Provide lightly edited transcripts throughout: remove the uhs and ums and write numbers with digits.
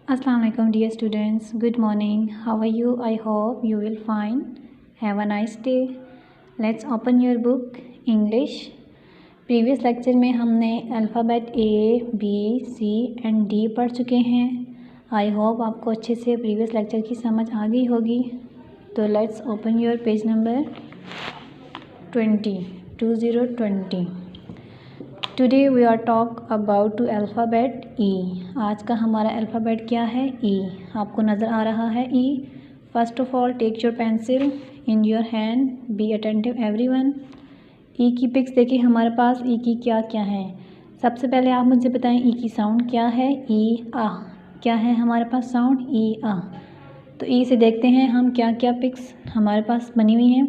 Assalamu alaikum dear students. Good morning. How are you? I hope you will fine. Have a nice day. Let's open your book English. Previous lecture में हमने alphabet A, B, C and D पढ़ चुके हैं. I hope आपको अच्छे से previous lecture की समझ आ गई होगी. तो let's open your page number 20. Today we are talk about to alphabet E. आज का हमारा अल्फ़ाबेट क्या है? E. आपको नज़र आ रहा है E. First of all take your pencil in your hand. Be attentive everyone. E की पिक्स देखिए हमारे पास. E की क्या क्या है? सबसे पहले आप मुझे बताएं E की साउंड क्या है? E आ. क्या है हमारे पास साउंड? E आ. तो E से देखते हैं हम क्या क्या पिक्स हमारे पास बनी हुई हैं.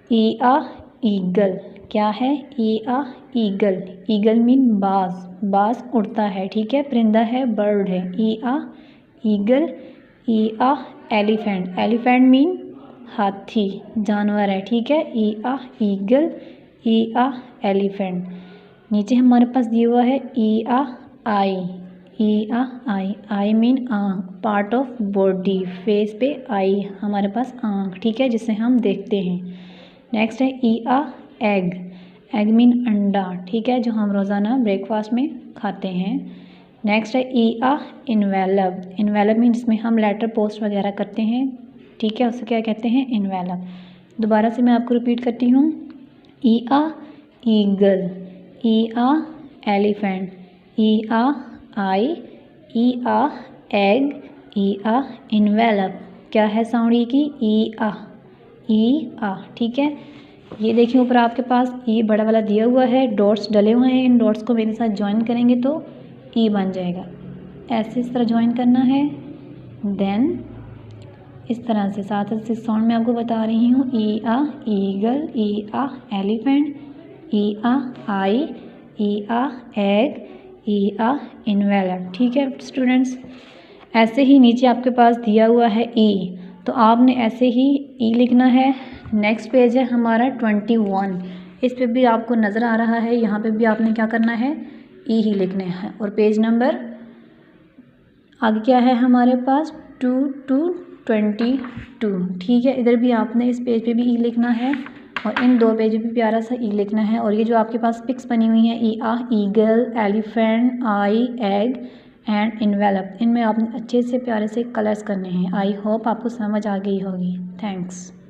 E आ ईगल. क्या है? E आ ईगल. ईगल मीन बाज. बाज उड़ता है, ठीक है, परिंदा है, बर्ड है. E आ ईगल. E आ एलिफेंट. एलिफेंट मीन हाथी, जानवर है, ठीक है. E आ ईगल. E आ एलिफेंट. नीचे हमारे पास दिया हुआ है E आ आई. E आ आई. आई मीन आँख, पार्ट ऑफ बॉडी. फेस पे आई हमारे पास आँख, ठीक है, जिसे हम देखते हैं. नेक्स्ट है E आ एग. एग मीन अंडा, ठीक है, जो हम रोज़ाना ब्रेकफास्ट में खाते हैं. नेक्स्ट है E आ इन्वेलप. इन्वेलप मीन जिसमें हम लेटर पोस्ट वगैरह करते हैं, ठीक है, उसे क्या कहते हैं? इन्वेलप. दोबारा से मैं आपको रिपीट करती हूँ. E आ ईगल. E आ एलिफेंट. E आ आई. E आ एग. E आ इन्वेलप. क्या है साउंड E की? E आ. E आ, ठीक है. ये देखिए ऊपर आपके पास E बड़ा वाला दिया हुआ है, डॉट्स डले हुए हैं. इन डॉट्स को मेरे साथ ज्वाइन करेंगे तो E बन जाएगा. ऐसे इस तरह ज्वाइन करना है. देन इस तरह से साथ से साउंड में आपको बता रही हूँ. E आ ईगल. E आ एलिफेंट. E आ आई. E आ एग. E आ इन्वेलप. ठीक है स्टूडेंट्स. ऐसे ही नीचे आपके पास दिया हुआ है E, तो आपने ऐसे ही E लिखना है. नेक्स्ट पेज है हमारा 21. इस पे भी आपको नज़र आ रहा है, यहाँ पे भी आपने क्या करना है? E ही लिखने हैं. और पेज नंबर आगे क्या है हमारे पास? 2 to 22. ठीक है, इधर भी आपने इस पेज पे भी E लिखना है और इन दो पेज पे प्यारा सा E लिखना है. और ये जो आपके पास पिक्स बनी हुई हैं E आ eagle, elephant, eye, egg and envelope, इनमें आपने अच्छे से प्यारे से कलर्स करने हैं. आई होप आपको समझ आ गई होगी. थैंक्स.